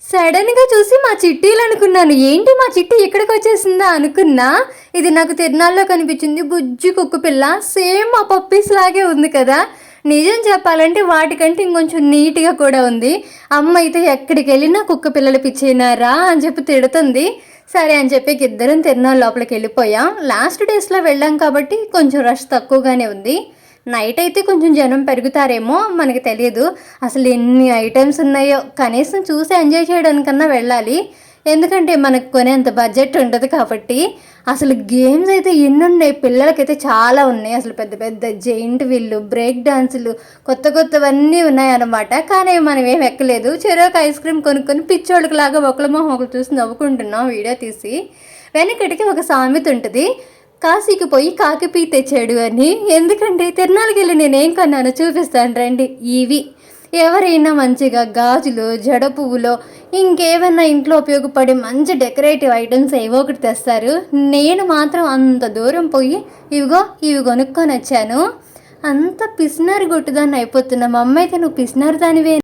సడన్గా చూసి మా చిట్టీలు అనుకున్నాను. ఏంటి మా చిట్టి ఇక్కడికి వచ్చేసిందా అనుకున్నా. ఇది నాకు తిరునాళ్ళలో కనిపించింది. బుజ్జి కుక్క పిల్ల, సేమ్ మా పప్పీస్ లాగే ఉంది కదా. నిజం చెప్పాలంటే వాటికంటే ఇంకొంచెం నీట్గా కూడా ఉంది. అమ్మ అయితే ఎక్కడికి వెళ్ళినా కుక్క పిల్లలు పిచ్చేనారా అని చెప్పి తిడుతుంది. సరే అని చెప్పి ఇద్దరం తిరునాళ్ళ లోపలికి వెళ్ళిపోయాం. లాస్ట్ డేస్లో వెళ్ళాం కాబట్టి కొంచెం రష్ తక్కువగానే ఉంది. నైట్ అయితే కొంచెం జనం పెరుగుతారేమో, మనకి తెలియదు. అసలు ఎన్ని ఐటమ్స్ ఉన్నాయో, కనీసం చూసి ఎంజాయ్ చేయడానికన్నా వెళ్ళాలి. ఎందుకంటే మనకు కొనేంత బడ్జెట్ ఉండదు కాబట్టి. అసలు గేమ్స్ అయితే ఎన్ని ఉన్నాయి, పిల్లలకైతే చాలా ఉన్నాయి. అసలు పెద్ద పెద్ద జెయింట్ వీళ్ళు, బ్రేక్ డాన్సులు, కొత్త కొత్తవన్నీ ఉన్నాయన్నమాట. కానీ మనం ఏం ఎక్కలేదు. చెరోకి ఐస్ క్రీమ్ కొనుక్కొని పిచ్చోళ్ళకి లాగా ఒకళ్ళ మొహం ఒకరు చూసి నవ్వుకుంటున్నాం వీడియో తీసి. వెనకటికి ఒక సామెత ఉంటుంది, కాశీకి పోయి కాకిపీ తెచ్చాడు అని. ఎందుకంటే తిరునాళ్ళకి వెళ్ళి నేనేం కొన్నానో చూపిస్తాను రండి. ఇవి ఎవరైనా మంచిగా గాజులు, జడ పువ్వులో, ఇంకేమైనా ఇంట్లో ఉపయోగపడే మంచి డెకరేటివ్ ఐటమ్స్ ఏవో ఒకటి తెస్తారు. నేను మాత్రం అంత దూరం పోయి ఇవి కొనుక్కొని వచ్చాను. అంత పిసినారు గుట్టుదాన్ని అయిపోతున్నా. మా అమ్మ అయితే నువ్వు పిసినారు దానివే